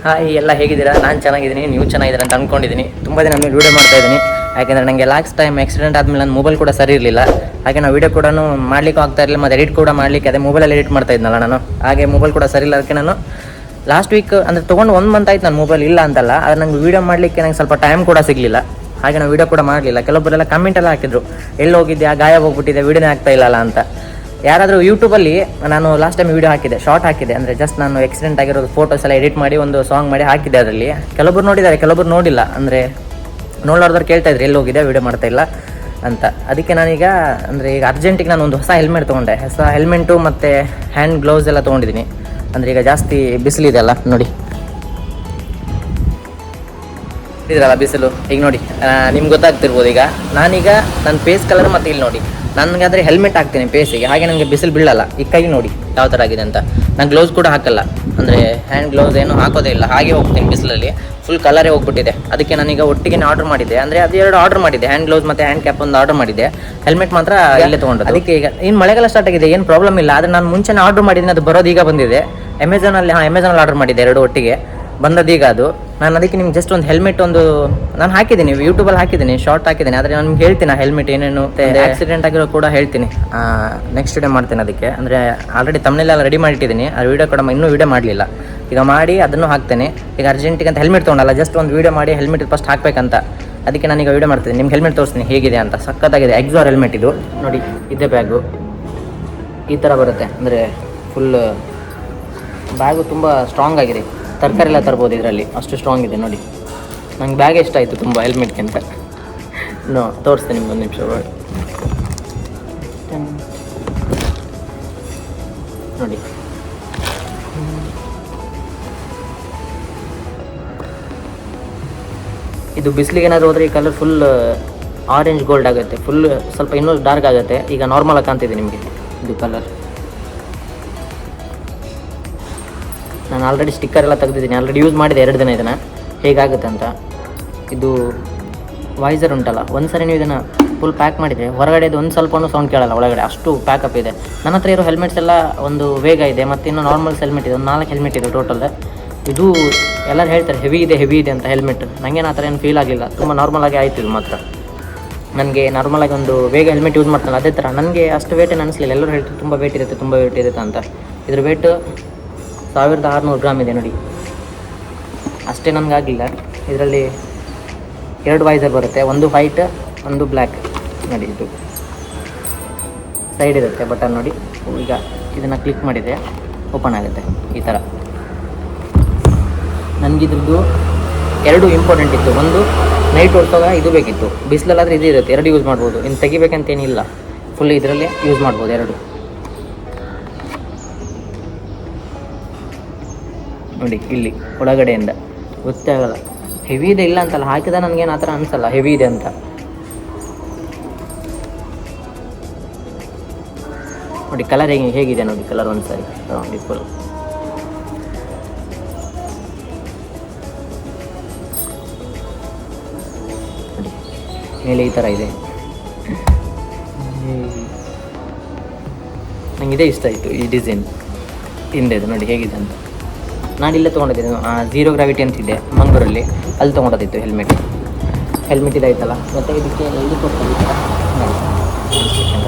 Hi ಎಲ್ಲ ಹೇಗಿದ್ದೀರಾ? ನಾನು ಚೆನ್ನಾಗಿದ್ದೀನಿ, ನೀವು ಚೆನ್ನಾಗಿದ್ದೀರಾ ಅಂತ ಅಂದ್ಕೊಂಡಿದ್ದೀನಿ. ತುಂಬ ದಿನ ನಾನು ವೀಡಿಯೋ ಮಾಡ್ತಾಯಿದ್ದೀನಿ. ಯಾಕೆಂದರೆ ನನಗೆ ಲಾಸ್ಟ್ ಟೈಮ್ ಆಕ್ಸಿಡೆಂಟ್ ಆದಮೇಲೆ ನನ್ನ ಮೊಬೈಲ್ ಕೂಡ ಸರಿ ಇರಲಿಲ್ಲ. ಹಾಗೆ ನಾವು ವೀಡಿಯೋ ಕೂಡ ಮಾಡಲಿಕ್ಕೆ ಆಗ್ತಾ ಇರಲಿಲ್ಲ, ಮತ್ತು ಎಡಿಟ್ ಕೂಡ ಮಾಡಲಿಕ್ಕೆ ಅದೇ ಮೊಬೈಲಲ್ಲಿ ಎಡಿಟ್ ಮಾಡ್ತಾ ಇದ್ನಲ್ಲ ನಾನು. ಹಾಗೆ ಮೊಬೈಲ್ ಕೂಡ ಸರಿ ಇಲ್ಲ. ಅದಕ್ಕೆ ನಾನು ಲಾಸ್ಟ್ ವೀಕ್ ಅಂದರೆ ತೊಗೊಂಡು 1 ಮಂತ್ ಆಯ್ತು ನನ್ನ ಮೊಬೈಲ್ ಇಲ್ಲ ಅಂತಲ್ಲ, ಆದರೆ ನಂಗೆ ವೀಡಿಯೋ ಮಾಡಲಿಕ್ಕೆ ನಂಗೆ ಸ್ವಲ್ಪ ಟೈಮ್ ಕೂಡ ಸಿಗಲಿಲ್ಲ. ಹಾಗೆ ನಾವು ವೀಡಿಯೋ ಕೂಡ ಮಾಡಲಿಲ್ಲ. ಕೆಲವೊಬ್ಬರೆಲ್ಲ ಕಮೆಂಟೆಲ್ಲ ಹಾಕಿದ್ರು, ಎಲ್ಲಿ ಹೋಗಿದ್ದೆ, ಗಾಯ ಹೋಗ್ಬಿಟ್ಟಿದೆ, ವೀಡಿಯೋನೇ ಆಗ್ತಾ ಇಲ್ಲಲ್ಲ ಅಂತ. ಯಾರಾದರೂ ಯೂಟ್ಯೂಬಲ್ಲಿ ನಾನು ಲಾಸ್ಟ್ ಟೈಮ್ ವೀಡಿಯೋ ಹಾಕಿದ್ದೆ, ಶಾರ್ಟ್ ಹಾಕಿದ್ದೆ, ಅಂದರೆ ಜಸ್ಟ್ ನಾನು ಆಕ್ಸಿಡೆಂಟ್ ಆಗಿರೋದು ಫೋಟೋಸ್ ಎಲ್ಲ ಎಡಿಟ್ ಮಾಡಿ ಒಂದು ಸಾಂಗ್ ಮಾಡಿ ಹಾಕಿದ್ದೆ. ಅದರಲ್ಲಿ ಕೆಲವೊಬ್ರು ನೋಡಿದ್ದಾರೆ, ಕೆಲವೊಬ್ರು ನೋಡಿಲ್ಲ. ಅಂದರೆ ನೋಡೋರ್ದವ್ರು ಕೇಳ್ತಾ ಇದ್ರು ಎಲ್ಲಿ ಹೋಗಿದೆ, ವೀಡಿಯೋ ಮಾಡ್ತಾ ಇಲ್ಲ ಅಂತ. ಅದಕ್ಕೆ ನಾನೀಗ ಅಂದರೆ ಈಗ ಅರ್ಜೆಂಟಿಗೆ ನಾನು ಒಂದು ಹೊಸ ಹೆಲ್ಮೆಟ್ ತೊಗೊಂಡೆ. ಹೊಸ ಹೆಲ್ಮೆಟು ಮತ್ತು ಹ್ಯಾಂಡ್ ಗ್ಲೌಸ್ ಎಲ್ಲ ತೊಗೊಂಡಿದ್ದೀನಿ. ಅಂದರೆ ಈಗ ಜಾಸ್ತಿ ಬಿಸಿಲಿದೆ ಅಲ್ಲ, ನೋಡಿ ಇದ್ರಲ್ಲ ಬಿಸಿಲು. ಈಗ ನೋಡಿ ನಿಮ್ಗೆ ಗೊತ್ತಾಗ್ತಿರ್ಬೋದು. ಈಗ ನಾನೀಗ ನನ್ನ ಫೇಸ್ ಕಲರ್ ಮತ್ತು ಇಲ್ಲಿ ನೋಡಿ, ನನಗಾದರೆ ಹೆಲ್ಮೆಟ್ ಹಾಕ್ತೀನಿ ಫೇಸಿಗೆ, ಹಾಗೆ ನನಗೆ ಬಿಸಿಲು ಬೀಳಲ್ಲ. ಈ ಕೈ ನೋಡಿ ಯಾವ ಥರ ಆಗಿದೆ ಅಂತ. ನಾನು ಗ್ಲೌಸ್ ಕೂಡ ಹಾಕಲ್ಲ, ಅಂದರೆ ಹ್ಯಾಂಡ್ ಗ್ಲೌಸ್ ಏನು ಹಾಕೋದೇ ಇಲ್ಲ, ಹಾಗೆ ಹೋಗ್ತೀನಿ ಬಿಸಿಲಲ್ಲಿ. ಫುಲ್ ಕಲರೇ ಹೋಗ್ಬಿಟ್ಟಿದೆ. ಅದಕ್ಕೆ ನಾನೀಗ ಒಟ್ಟಿಗೆ ಆರ್ಡರ್ ಮಾಡಿದ್ದೆ, ಅಂದರೆ ಅದು 2 ಆರ್ಡರ್ ಮಾಡಿದ್ದೆ. ಹ್ಯಾಂಡ್ ಗ್ಲೌಸ್ ಮತ್ತು ಹ್ಯಾಂಡ್ ಕ್ಯಾಪ್ ಒಂದು ಆರ್ಡರ್ ಮಾಡಿದ್ದೆ, ಹೆಲ್ಮೆಟ್ ಮಾತ್ರ ಇಲ್ಲೇ ತೊಗೊಂಡು. ಅದಕ್ಕೆ ಈಗ ಇನ್ನು ಮಳೆಗಾಲ ಸ್ಟಾರ್ಟ್ ಆಗಿದೆ, ಏನು ಪ್ರಾಬ್ಲಮ್ ಇಲ್ಲ. ಆದರೆ ನಾನು ಮುಂಚೆನೇ ಆರ್ಡರ್ ಮಾಡಿದ್ದೀನಿ, ಅದು ಬರೋದು ಈಗ ಬಂದಿದೆ. ಅಮೆಝಾನಲ್ಲಿ ಆರ್ಡರ್ ಮಾಡಿದ್ದೆ 2 ಒಟ್ಟಿಗೆ ಬಂದದೀಗ ಅದು. ನಾನು ಅದಕ್ಕೆ ನಿಮ್ಗೆ ಜಸ್ಟ್ ಒಂದು ಹೆಲ್ಮೆಟ್ ಒಂದು ನಾನು ಹಾಕಿದ್ದೀನಿ, ಯೂಟ್ಯೂಬಲ್ಲಿ ಹಾಕಿದ್ದೀನಿ, ಶಾರ್ಟ್ ಹಾಕಿದ್ದೀನಿ. ಆದರೆ ನಾನು ನಿಮ್ಗೆ ಹೇಳ್ತೀನಿ ಆ ಹೆಲ್ಮೆಟ್ ಏನೇನು ಆಕ್ಸಿಡೆಂಟ್ ಆಗಿರೋ ಕೂಡ ಹೇಳ್ತೀನಿ. ನೆಕ್ಸ್ಟ್ ವಿಡಿಯೋ ಮಾಡ್ತೀನಿ ಅದಕ್ಕೆ. ಅಂದರೆ ಆಲ್ರೆಡಿ ತಮ್ಮನೆಲ್ಲ ರೆಡಿ ಮಾಡಿಟ್ಟಿದ್ದೀನಿ, ಆ ವೀಡಿಯೋ ಕೂಡ ಇನ್ನೂ ವೀಡಿಯೋ ಮಾಡಲಿಲ್ಲ. ಈಗ ಮಾಡಿ ಅದನ್ನು ಹಾಕ್ತೇನೆ. ಈಗ ಅರ್ಜೆಂಟಿಗೆ ಅಂತ ಹೆಲ್ಮೆಟ್ ತೊಗೊಂಡಲ್ಲ, ಜಸ್ಟ್ ಒಂದು ವೀಡಿಯೋ ಮಾಡಿ ಹೆಲ್ಮೆಟ್ ಫಸ್ಟ್ ಹಾಕಬೇಕಂತ. ಅದಕ್ಕೆ ನಾನೀಗ ವೀಡಿಯೋ ಮಾಡ್ತೀನಿ, ನಿಮ್ಗೆ ಹೆಲ್ಮೆಟ್ ತೋರಿಸ್ತೀನಿ ಹೇಗಿದೆ ಅಂತ. ಸಖತ್ತಾಗಿದೆ, ಎಕ್ಸಾರ್ ಹೆಲ್ಮೆಟ್ ಇದು. ನೋಡಿ ಇದೇ ಬ್ಯಾಗು ಈ ಥರ ಬರುತ್ತೆ. ಅಂದರೆ ಫುಲ್ ಬ್ಯಾಗು ತುಂಬ ಸ್ಟ್ರಾಂಗ್ ಆಗಿದೆ. ತರಕಾರಿ ಎಲ್ಲ ತರ್ಬೋದು ಇದರಲ್ಲಿ, ಅಷ್ಟು ಸ್ಟ್ರಾಂಗ್ ಇದೆ. ನೋಡಿ ನಂಗೆ ಬ್ಯಾಗ್ ಇಷ್ಟ ಆಯಿತು ತುಂಬ ಹೆಲ್ಮೆಟ್ಗಿಂತ. ತೋರಿಸ್ತೀನಿ ನಿಮ್ಗೆ ಒಂದು ನಿಮಿಷ. ನೋಡಿ ಇದು ಬಿಸಿಲಿಗೆ ಏನಾದರೂ ಹೋದರೆ ಈ ಕಲರ್ ಫುಲ್ ಆರೆಂಜ್ ಗೋಲ್ಡ್ ಆಗುತ್ತೆ, ಫುಲ್ ಸ್ವಲ್ಪ ಇನ್ನೂ ಡಾರ್ಕ್ ಆಗುತ್ತೆ. ಈಗ ನಾರ್ಮಲ್ ಆಗಿ ಕಾಣ್ತಿದೆ ನಿಮಗೆ ಇದು ಕಲರ್. ನಾನು ಆಲ್ರೆಡಿ ಸ್ಟಿಕ್ಕರ್ ಎಲ್ಲ ತೆಗೆದಿದ್ದೀನಿ, ಆಲ್ರೆಡಿ ಯೂಸ್ ಮಾಡಿದೆ 2 ದಿನ ಇದನ್ನು, ಹೇಗಾಗುತ್ತೆ ಅಂತ. ಇದು ವೈಸರ್ ಉಂಟಲ್ಲ, ಒಂದು ಸರಿ ನೀವು ಇದನ್ನು ಫುಲ್ ಪ್ಯಾಕ್ ಮಾಡಿದರೆ ಹೊರಗಡೆದು ಒಂದು ಸ್ವಲ್ಪನೂ ಸೌಂಡ್ ಕೇಳಲ್ಲ, ಒಳಗಡೆ ಅಷ್ಟು ಪ್ಯಾಕಪ್ ಇದೆ. ನನ್ನ ಹತ್ರ ಇರೋ ಹೆಲ್ಮೆಟ್ಸ್ ಎಲ್ಲ ಒಂದು ವೇಗ ಇದೆ, ಮತ್ತು ಇನ್ನು ನಾರ್ಮಲ್ಸ್ ಹೆಲ್ಮೆಟ್ ಇದೆ, ಒಂದು 4 ಹೆಲ್ಮೆಟ್ ಇದೆ ಟೋಟಲ್. ಇದು ಎಲ್ಲರೂ ಹೇಳ್ತಾರೆ ಹೆವಿ ಇದೆ ಅಂತ ಹೆಲ್ಮೆಟ್. ನನಗೇನು ಆ ಥರ ಏನು ಫೀಲ್ ಆಗಲಿಲ್ಲ, ತುಂಬ ನಾರ್ಮಲಾಗಿ ಆಯಿತು ಇದು ಮಾತ್ರ. ನನಗೆ ನಾರ್ಮಲಾಗಿ ಒಂದು ಬೇಗ ಹೆಲ್ಮೆಟ್ ಯೂಸ್ ಮಾಡ್ತಾನೆ ಅದೇ ಥರ ನನಗೆ ಅಷ್ಟು ವೇಟೇನು ಅನಿಸಲಿಲ್ಲ. ಎಲ್ಲರೂ ಹೇಳ್ತಾರೆ ತುಂಬ ವೇಟ್ ಇರುತ್ತೆ ಅಂತ. ಇದ್ರ ವೇಟ್ 1600 ಗ್ರಾಮ್ ಇದೆ ನೋಡಿ, ಅಷ್ಟೇ ನನಗಾಗಲಿಲ್ಲ. ಇದರಲ್ಲಿ 2 ವೈಸರ್ ಬರುತ್ತೆ, ಒಂದು ವೈಟ್ ಒಂದು ಬ್ಲ್ಯಾಕ್. ನೋಡಿ ಇದು ಸೈಡ್ ಇರುತ್ತೆ ಬಟನ್ ನೋಡಿ. ಈಗ ಇದನ್ನು ಕ್ಲಿಕ್ ಮಾಡಿದರೆ ಓಪನ್ ಆಗುತ್ತೆ ಈ ಥರ. ನನಗಿದ್ರದ್ದು 2 ಇಂಪಾರ್ಟೆಂಟ್ ಇತ್ತು. ಒಂದು ನೈಟ್ ಓಡಿಸುವಾಗ ಇದು ಬೇಕಿತ್ತು, ಬಿಸಿಲಲ್ಲಾದರೆ ಇದು ಇರುತ್ತೆ, 2 ಯೂಸ್ ಮಾಡ್ಬೋದು. ಇನ್ನು ತೆಗಿಬೇಕಂತೇನಿಲ್ಲ, ಫುಲ್ ಇದರಲ್ಲೇ ಯೂಸ್ ಮಾಡ್ಬೋದು 2. ನೋಡಿ ಇಲ್ಲಿ ಒಳಗಡೆಯಿಂದ ಗೊತ್ತೇ ಆಗಲ್ಲ, ಹೆವಿ ಇದೆ ಇಲ್ಲ ಅಂತಲ್ಲ, ಹಾಕಿದ ನನಗೇನು ಆ ಥರ ಅನಿಸಲ್ಲ ಹೆವಿ ಇದೆ ಅಂತ. ನೋಡಿ ಕಲರ್ ಹೇಗಿದೆ ನೋಡಿ, ಕಲರ್ ಒಂದು ಸಾರಿ ನೋಡಿ ಫುಲ್. ನೋಡಿ ಮೇಲೆ ಈ ಥರ ಇದೆ. ನನಗೆ ಇದೇ ಇಷ್ಟ ಆಯಿತು ಈ ಡಿಸೈನ್ ಹಿಂದೆ ನೋಡಿ ಹೇಗಿದೆ ಅಂತ. ನಾನು ಇಲ್ಲೇ ತೊಗೊಂಡಿದ್ದೀನಿ, ಝೀರೋ ಗ್ರಾವಿಟಿ ಅಂತಿದೆ ಮಂಗಳೂರಲ್ಲಿ, ಅಲ್ಲಿ ತೊಗೊಂಡದಿತ್ತು ಹೆಲ್ಮೆಟ್ ಇದಾಯ್ತಲ್ಲ. ಮತ್ತು ಇದಕ್ಕೆ ಇದು ಕೊಡ್ತಾರೆ ಈ ಥರ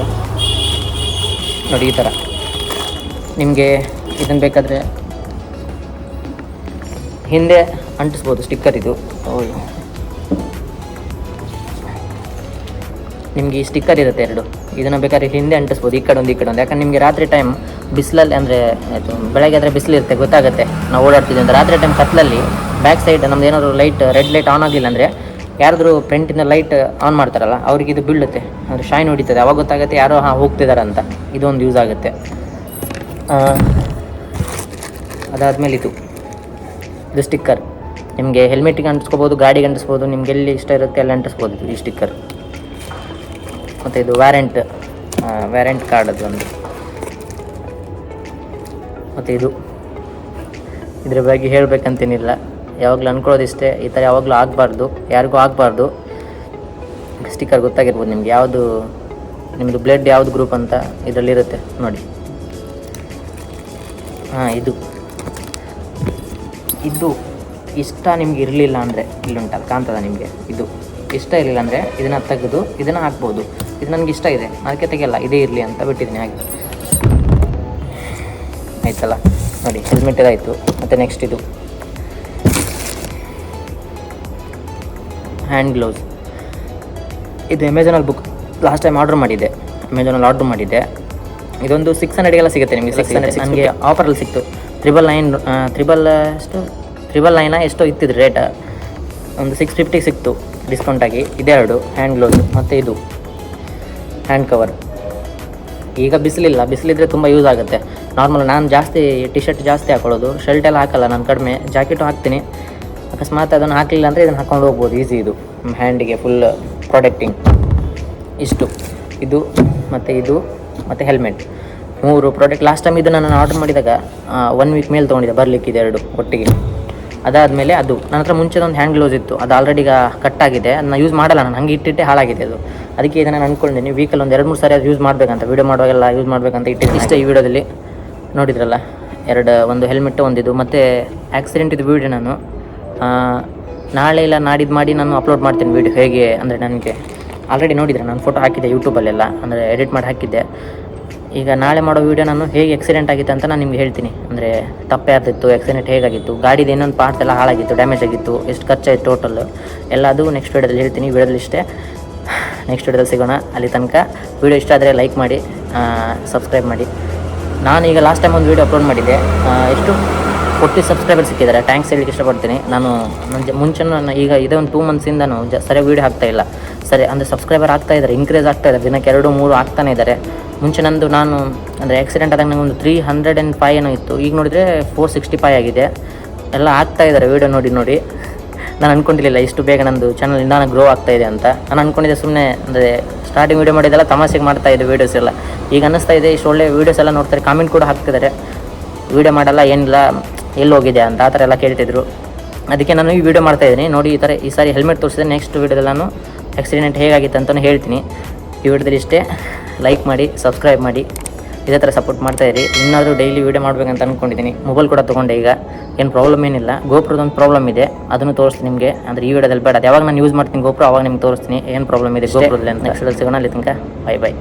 ನೋಡಿ, ಈ ಥರ ನಿಮಗೆ ಇದನ್ನು ಬೇಕಾದರೆ ಹಿಂದೆ ಅಂಟಿಸ್ಬೋದು ಸ್ಟಿಕ್ಕರ್. ಇದು ನಿಮಗೆ ಈ ಸ್ಟಿಕ್ಕರ್ ಇರುತ್ತೆ 2, ಇದನ್ನು ಬೇಕಾದ್ರೆ ಹಿಂದೆ ಅಂಟಿಸ್ಬೋದು, ಈ ಕಡೆ ಒಂದು ಈ ಕಡೆ ಒಂದು. ಯಾಕಂದ್ರೆ ನಿಮಗೆ ರಾತ್ರಿ ಟೈಮ್ ಬಿಸಿಲಲ್ಲಿ, ಅಂದರೆ ಆಯಿತು ಬೆಳಗ್ಗೆ ಆದರೆ ಬಿಸಿಲು ಇರುತ್ತೆ ಗೊತ್ತಾಗುತ್ತೆ ನಾವು ಓಡಾಡ್ತಿದ್ವಿ ಅಂತ. ರಾತ್ರಿ ಟೈಮ್ ಕತ್ಲಲ್ಲಿ ಬ್ಯಾಕ್ ಸೈಡ್ ನಮ್ದು ಏನಾದರೂ ಲೈಟ್ ರೆಡ್ ಲೈಟ್ ಆನ್ ಆಗಿಲ್ಲ ಅಂದರೆ, ಯಾರಾದರೂ ಫ್ರಂಟಿಂದ ಲೈಟ್ ಆನ್ ಮಾಡ್ತಾರಲ್ಲ ಅವ್ರಿಗೆ ಇದು ಬೀಳುತ್ತೆ, ಅಂದರೆ ಶೈನ್ ಹೊಡಿತದೆ, ಅವಾಗ ಗೊತ್ತಾಗುತ್ತೆ ಯಾರೋ ಹೋಗ್ತಿದ್ದಾರೆ ಅಂತ. ಇದೊಂದು ಯೂಸ್ ಆಗುತ್ತೆ. ಅದಾದಮೇಲೆ ಇದು ಸ್ಟಿಕ್ಕರ್ ನಿಮಗೆ ಹೆಲ್ಮೆಟಿಗೆ ಅಂಟಿಸ್ಕೋಬೋದು, ಗಾಡಿಗೆ ಅಂಟಿಸ್ಬೋದು, ನಿಮ್ಗೆ ಎಲ್ಲಿ ಇಷ್ಟ ಇರುತ್ತೆ ಅಲ್ಲಿ ಅಂಟಿಸ್ಬೋದು ಈ ಸ್ಟಿಕ್ಕರ್. ಮತ್ತು ಇದು ವ್ಯಾರೆಂಟ್ ಕಾರ್ಡ್ ಅದು ಒಂದು. ಮತ್ತು ಇದ್ರ ಬಗ್ಗೆ ಹೇಳಬೇಕಂತೇನಿಲ್ಲ, ಯಾವಾಗಲೂ ಅಂದ್ಕೊಳ್ಳೋದಿಷ್ಟೇ, ಈ ಥರ ಯಾವಾಗಲೂ ಆಗಬಾರ್ದು, ಯಾರಿಗೂ ಆಗಬಾರ್ದು. ಸ್ಟಿಕ್ಕರ್ ಗೊತ್ತಾಗಿರ್ಬೋದು ನಿಮ್ಗೆ, ಯಾವುದು ನಿಮ್ಮದು ಬ್ಲಡ್ ಯಾವುದು ಗ್ರೂಪ್ ಅಂತ ಇದರಲ್ಲಿರುತ್ತೆ ನೋಡಿ. ಇದು ಇಷ್ಟ ನಿಮ್ಗೆ ಇರಲಿಲ್ಲ ಅಂದರೆ ಇಲ್ಲುಂಟಲ್ಲ ಕಾಣ್ತದ ನಿಮಗೆ, ಇದು ಇಷ್ಟ ಇರಲಿಲ್ಲ ಅಂದರೆ ಇದನ್ನು ತೆಗೆದು ಇದನ್ನು ಹಾಕ್ಬೋದು. ಇದು ನನಗೆ ಇಷ್ಟ ಇದೆ, ಅದಕ್ಕೆ ತೆಗೆಯಲ್ಲ, ಇದೇ ಇರಲಿ ಅಂತ ಬಿಟ್ಟಿದ್ದೀನಿ ಹಾಗೆ. ಆಯ್ತಲ್ಲ ನೋಡಿ, ಹೆಲ್ಮೆಟ್ ಇದಾಯಿತು. ಮತ್ತು ನೆಕ್ಸ್ಟ್ ಇದು ಹ್ಯಾಂಡ್ ಗ್ಲೌಸ್. ಇದು ಅಮೆಝಾನಲ್ಲಿ ಲಾಸ್ಟ್ ಟೈಮ್ ಆರ್ಡ್ರ್ ಮಾಡಿದ್ದೆ, ಇದೊಂದು 600ಗೆಲ್ಲ ಸಿಗುತ್ತೆ ನಿಮಗೆ. 600 ನನಗೆ ಆಫರಲ್ಲಿ ಸಿಕ್ತು. 999 ಎಷ್ಟೋ ಇತ್ತಿದ್ರು ರೇಟ್, ಒಂದು 650 ಸಿಕ್ತು ಡಿಸ್ಕೌಂಟಾಗಿ. ಇದೆರಡು ಹ್ಯಾಂಡ್ ಗ್ಲೌಸ್ ಮತ್ತು ಇದು ಹ್ಯಾಂಡ್ ಕವರ್. ಈಗ ಬಿಸಿಲಿದ್ರೆ ತುಂಬ ಯೂಸ್ ಆಗುತ್ತೆ. ನಾರ್ಮಲ್ ನಾನು ಜಾಸ್ತಿ ಟಿ-ಶರ್ಟ್ ಜಾಸ್ತಿ ಹಾಕೊಳ್ಳೋದು, ಶರ್ಟ್ ಎಲ್ಲ ಹಾಕಲ್ಲ ನಾನು, ಕಡಿಮೆ ಜಾಕೆಟು ಹಾಕ್ತೀನಿ. ಅಕಸ್ಮಾತ್ ಅದನ್ನು ಹಾಕಲಿಲ್ಲ ಅಂದರೆ ಇದನ್ನು ಹಾಕ್ಕೊಂಡು ಹೋಗ್ಬೋದು ಈಸಿ. ಇದು ಹ್ಯಾಂಡಿಗೆ ಫುಲ್ ಪ್ರೊಟೆಕ್ಟಿಂಗ್. ಇಷ್ಟು ಇದು ಮತ್ತು ಹೆಲ್ಮೆಟ್, 3 ಪ್ರಾಡಕ್ಟ್. ಲಾಸ್ಟ್ ಟೈಮ್ ಇದನ್ನು ನಾನು ಆರ್ಡರ್ ಮಾಡಿದಾಗ 1 ವೀಕ್ ಮೇಲೆ ತೊಗೊಂಡಿದ್ದೆ ಬರಲಿಕ್ಕಿದೆ, 2 ಒಟ್ಟಿಗೆ. ಅದಾದಮೇಲೆ ಅದು ನನ್ನ ಹತ್ರ ಮುಂಚೆದೊಂದು ಹ್ಯಾಂಡ್ ಗ್ಲೌಸ್ ಇತ್ತು, ಅದು ಆಲ್ರೆಡಿ ಈಗ ಕಟ್ಟಾಗಿದೆ. ಅದನ್ನ ಯೂಸ್ ಮಾಡಲ್ಲ ನಾನು, ಹಂಗೆ ಇಟ್ಟಿಟ್ಟೆ ಹಾಳಾಗಿದೆ ಅದು. ಅದಕ್ಕೆ ಇದನ್ನು ನಾನು ಅಂದ್ಕೊಂಡಿದ್ದೀನಿ ವೀಕಲ್ಲಿ ಒಂದು 2-3 ಸಾರಿ ಅದು ಯೂಸ್ ಮಾಡಬೇಕಂತ, ವೀಡಿಯೋ ಮಾಡುವಾಗೆಲ್ಲ ಯೂಸ್ ಮಾಡಬೇಕಂತ ಇಟ್ಟಿದ್ದೀನಿ. ಇಷ್ಟೇ ಈ ವಿಡಿಯೋದಲ್ಲಿ ನೋಡಿದ್ರಲ್ಲ, ಒಂದು ಹೆಲ್ಮೆಟ್, ಒಂದಿದು ಮತ್ತು ಆಕ್ಸಿಡೆಂಟಿದ್ದು ವೀಡಿಯೋ ನಾನು ನಾಳೆ ಇಲ್ಲ ನಾಡಿದ್ದು ಮಾಡಿ ನಾನು ಅಪ್ಲೋಡ್ ಮಾಡ್ತೀನಿ ವೀಡಿಯೋ. ಹೇಗೆ ಅಂದರೆ ನನಗೆ ಆಲ್ರೆಡಿ ನೋಡಿದರೆ ನಾನು ಫೋಟೋ ಹಾಕಿದ್ದೆ ಯೂಟ್ಯೂಬಲ್ಲೆಲ್ಲ, ಅಂದರೆ ಎಡಿಟ್ ಮಾಡಿ ಹಾಕಿದ್ದೆ. ಈಗ ನಾಳೆ ಮಾಡೋ ವೀಡಿಯೋ ನಾನು ಹೇಗೆ ಆಕ್ಸಿಡೆಂಟ್ ಆಗಿತ್ತು ಅಂತ ನಾನು ನಿಮ್ಗೆ ಹೇಳ್ತೀನಿ. ಅಂದರೆ ತಪ್ಪೇ ಆಗ್ತಿತ್ತು, ಆಕ್ಸಿಡೆಂಟ್ ಹೇಗಾಗಿತ್ತು, ಗಾಡಿದು ಇನ್ನೊಂದು ಪಾರ್ಟ್ಸ್ ಎಲ್ಲ ಹಾಳಾಗಿತ್ತು, ಡ್ಯಾಮೇಜ್ ಆಗಿತ್ತು, ಎಷ್ಟು ಖರ್ಚಾಯಿತು ಟೋಟಲ್ ಎಲ್ಲ ಅದು ನೆಕ್ಸ್ಟ್ ವೀಡಿಯೋದಲ್ಲಿ ಹೇಳ್ತೀನಿ. ವಿಡಿಯೋದಲ್ಲಿ ಇಷ್ಟೇ, ನೆಕ್ಸ್ಟ್ ವೀಡಿಯೋದಲ್ಲಿ ಸಿಗೋಣ. ಅಲ್ಲಿ ತನಕ ವೀಡಿಯೋ ಇಷ್ಟ ಆದರೆ ಲೈಕ್ ಮಾಡಿ, ಸಬ್ಸ್ಕ್ರೈಬ್ ಮಾಡಿ. ನಾನು ಈಗ ಲಾಸ್ಟ್ ಟೈಮ್ ಒಂದು ವೀಡಿಯೋ ಅಪ್ಲೋಡ್ ಮಾಡಿದ್ದೆ, ಎಷ್ಟು 40 ಸಬ್ಸ್ಕ್ರೈಬರ್ ಸಿಕ್ಕಿದ್ದಾರೆ. ಥ್ಯಾಂಕ್ಸ್ ಹೇಳಲಿಕ್ಕೆ ಇಷ್ಟಪಡ್ತೀನಿ. ನಾನು ಮುಂಚೆ ಈಗ ಇದೇ ಒಂದು 2 ಮಂತ್ಸಿಂದನೂ ಸರಿಯಾಗಿ ವೀಡಿಯೋ ಹಾಕ್ತಾಯಿಲ್ಲ. ಸರಿ ಅಂದರೆ ಸಬ್ಸ್ಕ್ರೈಬರ್ ಆಗ್ತಾಯಿದ್ದಾರೆ, ಇನ್ಕ್ರೀಸ್ ಆಗ್ತಾಯಿದ್ದಾರೆ, ದಿನಕ್ಕೆ 2-3 ಆಗ್ತಾನೆ ಇದ್ದಾರೆ. ಮುಂಚೆ ನಾನು ಅಂದರೆ ಆಕ್ಸಿಡೆಂಟ್ ಆದಾಗ ನನಗೆ ಒಂದು 305 ಏನೋ ಇತ್ತು, ಈಗ ನೋಡಿದರೆ 465 ಆಗಿದೆ. ಎಲ್ಲ ಆಗ್ತಾಯಿದ್ದಾರೆ ವೀಡಿಯೋ ನೋಡಿ. ನಾನು ಅಂದ್ಕೊಂಡಿರಲಿಲ್ಲ ಇಷ್ಟು ಬೇಗ ನಂದು ಚಾನಲ್ ಇಂದಾನ ಗ್ರೋ ಆಗ್ತಾಯಿದೆ ಅಂತ. ನಾನು ಅಂದ್ಕೊಂಡಿದ್ದೆ ಸುಮ್ಮನೆ ಅಂದರೆ ಸ್ಟಾರ್ಟಿಂಗ್ ವೀಡಿಯೋ ಮಾಡಿದ್ದೆಲ್ಲ ತಮಾಷೆಗೆ ಮಾಡ್ತಾಯಿದ್ದೆ ವೀಡಿಯೋಸ್ ಎಲ್ಲ. ಈಗ ಅನ್ನಿಸ್ತಾ ಇದೆ ಇಷ್ಟು ಒಳ್ಳೆ ವೀಡಿಯೋಸ್ ಎಲ್ಲ ನೋಡ್ತಾರೆ, ಕಾಮೆಂಟ್ ಕೂಡ ಹಾಕ್ತಿದ್ದಾರೆ, ವೀಡಿಯೋ ಮಾಡಲ್ಲ ಏನಿಲ್ಲ ಎಲ್ಲಿ ಹೋಗಿದೆ ಅಂತ, ಆ ಥರ ಎಲ್ಲ ಕೇಳ್ತಿದ್ರು. ಅದಕ್ಕೆ ನಾನು ಈ ವಿಡಿಯೋ ಮಾಡ್ತಾಯಿದ್ದೀನಿ ನೋಡಿ. ಈ ಸಾರಿ ಹೆಲ್ಮೆಟ್ ತೋರಿಸಿದೆ, ನೆಕ್ಸ್ಟ್ ವೀಡಿಯೋದಲ್ಲಿ ನಾನು ಆಕ್ಸಿಡೆಂಟ್ ಹೇಗಾಗಿತ್ತು ಅಂತಲೂ ಹೇಳ್ತೀನಿ. ಈ ವಿಡಿಯೋದಲ್ಲಿ ಇಷ್ಟೇ, ಲೈಕ್ ಮಾಡಿ, ಸಬ್ಸ್ಕ್ರೈಬ್ ಮಾಡಿ, ಇದೇ ಥರ ಸಪೋರ್ಟ್ ಮಾಡ್ತಾಯಿರಿ. ಇನ್ನಾದರೂ ಡೈಲಿ ವೀಡಿಯೋ ಮಾಡಬೇಕಂತ ಅಂದ್ಕೊಂಡಿದ್ದೀನಿ. ಮೊಬೈಲ್ ಕೂಡ ತೊಗೊಂಡೆ, ಈಗ ಏನು ಪ್ರಾಬ್ಲಮ್ ಏನಿಲ್ಲ. ಗೋಪ್ರದೊಂದು ಪ್ರಾಬ್ಲಮ್ ಇದೆ, ಅದನ್ನು ತೋರಿಸ್ತೀನಿ ನಿಮಗೆ. ಅಂದರೆ ಈ ವಿಡಿಯೋದಲ್ಲಿ ಬೇಡ, ಅದು ಯಾವಾಗ ನಾನು ಯೂಸ್ ಮಾಡ್ತೀನಿ ಗೋಪ್ರೋ ಅವಾಗ ನಿಮ್ಗೆ ತೋರಿಸ್ತೀನಿ ಏನು ಪ್ರಾಬ್ಲಮ್ ಇದೆ ಗೋಪ್ರದಲ್ಲಿ ಅಂತ. ನೆಕ್ಸ್ಟ್ ಸಿಗೋಣ. ಅಲ್ಲಿ ತನಕ ಬೈ.